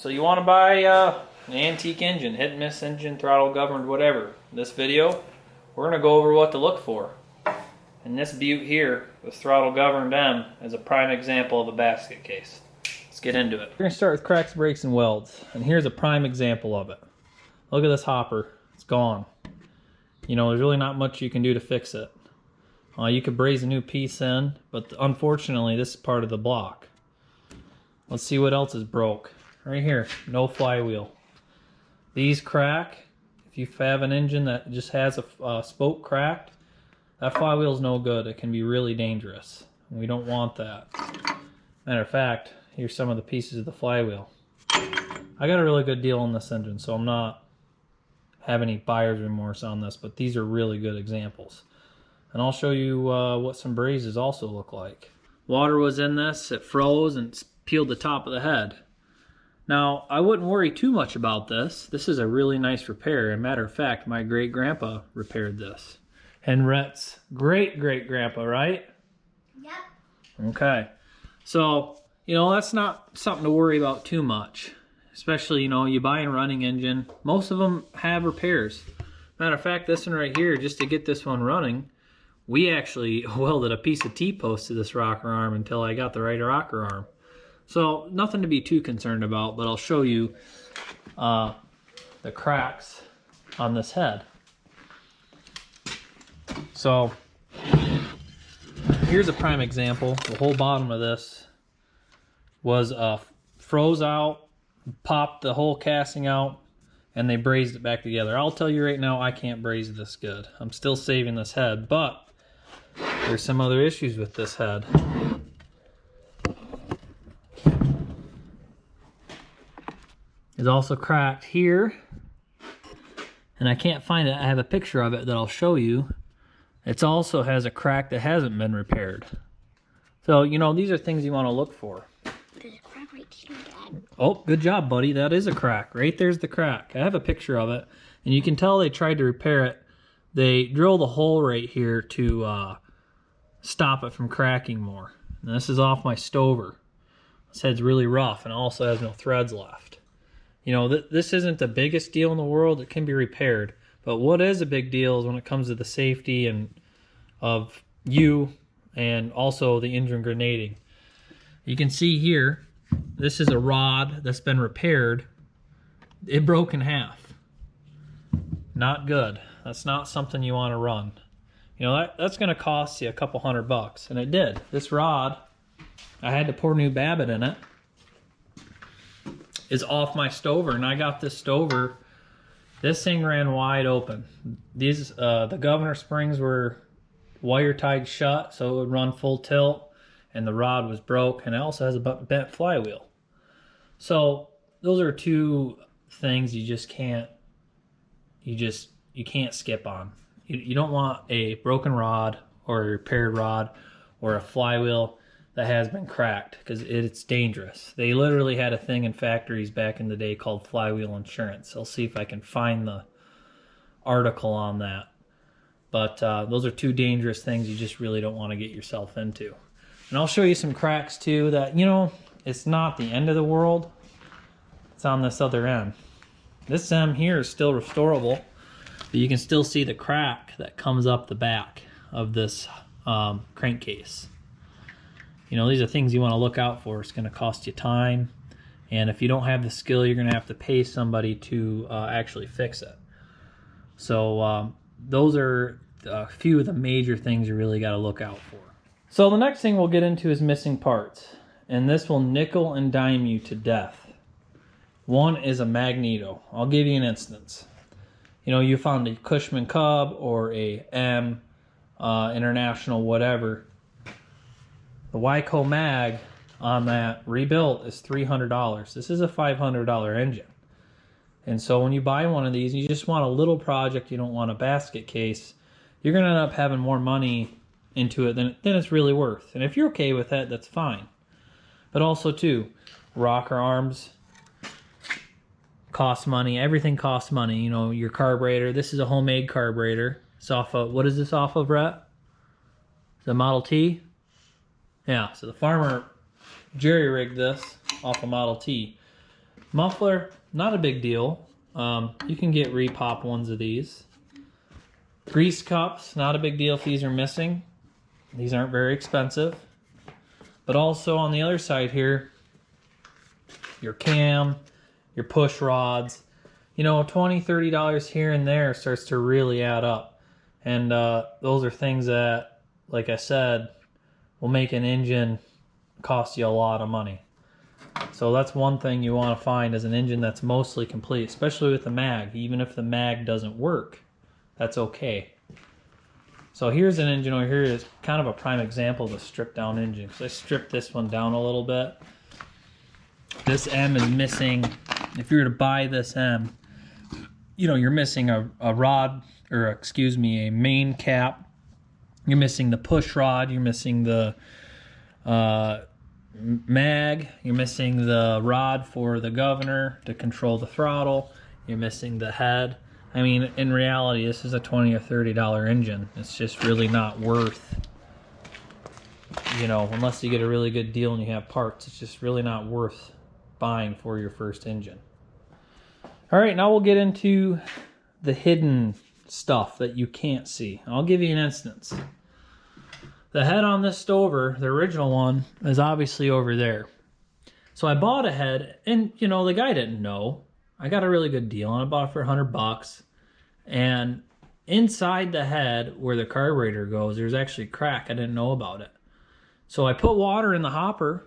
So you want to buy an antique engine, hit and miss engine, throttle governed, whatever. In this video, we're going to go over what to look for. And this butte here, with throttle governed M, is a prime example of a basket case. Let's get into it. We're going to start with cracks, brakes, and welds. And here's a prime example of it. Look at this hopper. It's gone. You know, there's really not much you can do to fix it. You could braze a new piece in, but unfortunately this is part of the block. Let's see what else is broke. Right here, no flywheel. These crack. If you have an engine that just has a spoke cracked, that flywheel is no good. It can be really dangerous. We don't want that. Matter of fact, here's some of the pieces of the flywheel. I got a really good deal on this engine, so I'm not having any buyer's remorse on this, but these are really good examples. And I'll show you what some brazes also look like. Water was in this, it froze and peeled the top of the head. Now, I wouldn't worry too much about this. This is a really nice repair. As a matter of fact, my great-grandpa repaired this. And Rhett's great-great-grandpa, right? Yep. Okay. So, you know, that's not something to worry about too much. Especially, you know, you buy a running engine. Most of them have repairs. Matter of fact, this one right here, just to get this one running, we actually welded a piece of T-post to this rocker arm until I got the right rocker arm. So nothing to be too concerned about, but I'll show you the cracks on this head. So here's a prime example. The whole bottom of this was froze out, popped the whole casting out, and they brazed it back together. I'll tell you right now, I can't braze this good. I'm still saving this head, but there's some other issues with this head. It's also cracked here, and I can't find it. I have a picture of it that I'll show you. It also has a crack that hasn't been repaired. So, you know, these are things you want to look for. There's a crack right here, Dad. Oh, good job, buddy. That is a crack. Right there's the crack. I have a picture of it, and you can tell they tried to repair it. They drilled a hole right here to stop it from cracking more. And this is off my stover. This head's really rough and also has no threads left. You know, this isn't the biggest deal in the world. It can be repaired. But what is a big deal is when it comes to the safety and of you and also the engine grenading. You can see here, this is a rod that's been repaired. It broke in half. Not good. That's not something you want to run. You know, that's going to cost you a couple $100, and it did. This rod, I had to pour new babbitt in it, is off my stover, and I got this stover. This thing ran wide open. These the governor springs were wire tied shut, so it would run full tilt, and the rod was broke, and it also has a bent flywheel. So those are two things you just can't you can't skip on. You don't want a broken rod or a repaired rod or a flywheel that has been cracked, because it's dangerous. They literally had a thing in factories back in the day called flywheel insurance. I'll see if I can find the article on that. But those are two dangerous things you just really don't want to get yourself into. And I'll show you some cracks too that, you know, it's not the end of the world. It's on this other end. This M here is still restorable, but you can still see the crack that comes up the back of this crankcase. You know, these are things you want to look out for. It's going to cost you time, and if you don't have the skill, you're going to have to pay somebody to actually fix it. So those are a few of the major things you really got to look out for. So the next thing we'll get into is missing parts, and this will nickel and dime you to death. One is a magneto. I'll give you an instance. You know, you found a Cushman Cub or a M International whatever. The Wyco mag on that rebuilt is $300. This is a $500 engine. And so when you buy one of these, you just want a little project, you don't want a basket case, you're going to end up having more money into it than it's really worth. And if you're okay with that, that's fine. But also too, rocker arms cost money. Everything costs money. You know, your carburetor. This is a homemade carburetor. It's off of, what is this off of, Rhett? The Model T? Yeah, so the farmer jerry-rigged this off a Model T. Muffler, not a big deal. You can get repop ones of these. Grease cups, not a big deal if these are missing. These aren't very expensive. But also on the other side here, your cam, your push rods, you know, $20, $30 here and there starts to really add up. And those are things that, like I said, will make an engine cost you a lot of money. So that's one thing you want to find is an engine that's mostly complete, especially with the mag. Even if the mag doesn't work, that's okay. So here's an engine over here is kind of a prime example of a stripped down engine. So I stripped this one down a little bit. This M is missing. If you were to buy this M, you know, you're missing a rod, or excuse me, a main cap. You're missing the push rod. You're missing the mag. You're missing the rod for the governor to control the throttle. You're missing the head. I mean, in reality, this is a $20 or $30 engine. It's just really not worth, you know, unless you get a really good deal and you have parts, it's just really not worth buying for your first engine. All right, now we'll get into the hidden stuff that you can't see. I'll give you an instance. The head on this stover, the original one, is obviously over there. So I bought a head, and you know, the guy didn't know. I got a really good deal, and I bought it for $100. And inside the head, where the carburetor goes, there's actually a crack. I didn't know about it. So I put water in the hopper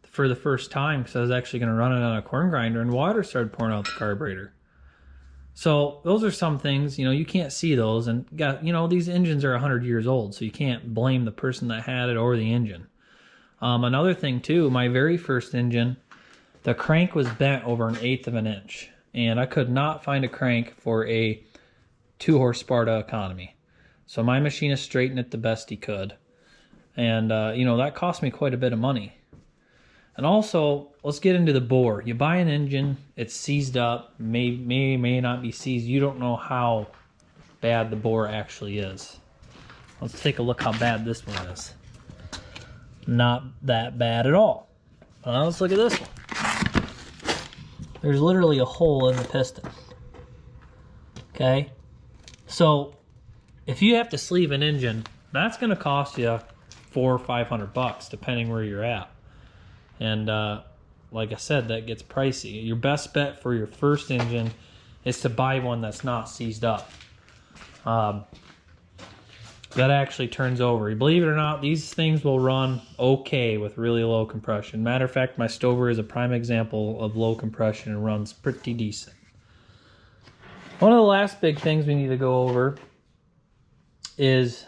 for the first time because I was actually going to run it on a corn grinder, and water started pouring out the carburetor. So those are some things, you know, you can't see those, and you know, these engines are 100 years old, so you can't blame the person that had it or the engine. Another thing too, my very first engine, the crank was bent over 1/8 of an inch, and I could not find a crank for a 2-horse Sparta economy. So my machinist straightened it the best he could, and you know, that cost me quite a bit of money. And also, let's get into the bore. You buy an engine, it's seized up, may not be seized. You don't know how bad the bore actually is. Let's take a look how bad this one is. Not that bad at all. Well, let's look at this one. There's literally a hole in the piston. Okay? So, if you have to sleeve an engine, that's going to cost you $400 or $500, depending where you're at. And like I said, that gets pricey. Your best bet for your first engine is to buy one that's not seized up. That actually turns over. Believe it or not, these things will run okay with really low compression. Matter of fact, my stover is a prime example of low compression and runs pretty decent. One of the last big things we need to go over is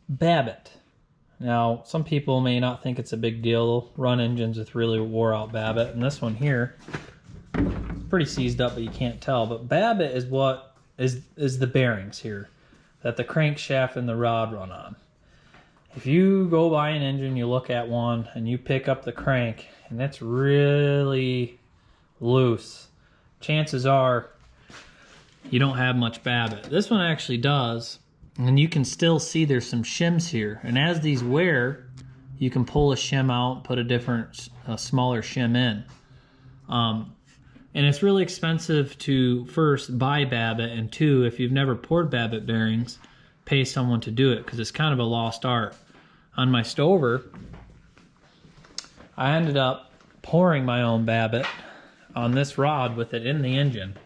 Babbitt. Now, some people may not think it's a big deal. They'll run engines with really wore out Babbitt, and this one here, pretty seized up, but you can't tell. But Babbitt is what is the bearings here that the crankshaft and the rod run on. If you go buy an engine, you look at one, and you pick up the crank, and it's really loose, chances are you don't have much Babbitt. This one actually does. And you can still see there's some shims here. And as these wear, you can pull a shim out, put a different, smaller shim in. And it's really expensive to first buy Babbitt, and two, if you've never poured Babbitt bearings, pay someone to do it, because it's kind of a lost art. On my stover, I ended up pouring my own Babbitt on this rod with it in the engine.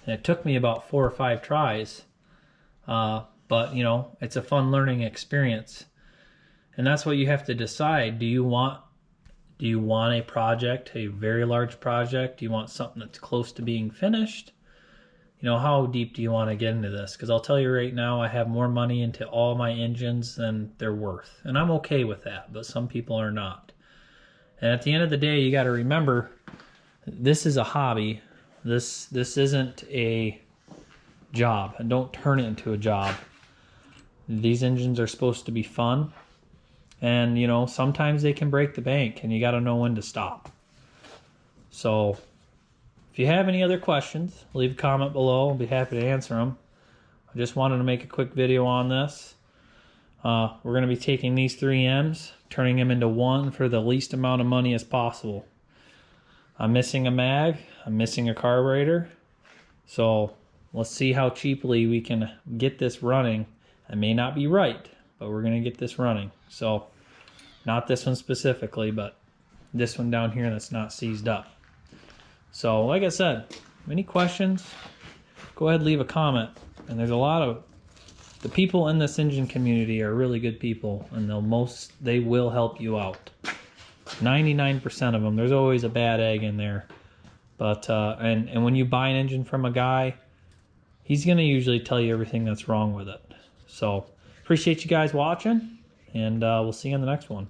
And it took me about 4 or 5 tries. But, you know, it's a fun learning experience. And that's what you have to decide. Do you want a project, a very large project? Do you want something that's close to being finished? You know, how deep do you want to get into this? Because I'll tell you right now, I have more money into all my engines than they're worth. And I'm okay with that, but some people are not. And at the end of the day, you got to remember, this is a hobby. This isn't a job. And don't turn it into a job. These engines are supposed to be fun, and you know, sometimes they can break the bank, and you got to know when to stop. So if you have any other questions, leave a comment below. I'll be happy to answer them. I just wanted to make a quick video on this. We're going to be taking these 3 M's, turning them into one for the least amount of money as possible. I'm missing a mag. I'm missing a carburetor. So let's see how cheaply we can get this running. I may not be right, but we're gonna get this running. So not this one specifically, but this one down here that's not seized up. So like I said, any questions, go ahead and leave a comment. And there's a lot of, the people in this engine community are really good people, and they will help you out. 99% of them. There's always a bad egg in there. But and when you buy an engine from a guy, he's gonna usually tell you everything that's wrong with it. So appreciate you guys watching, and we'll see you on the next one.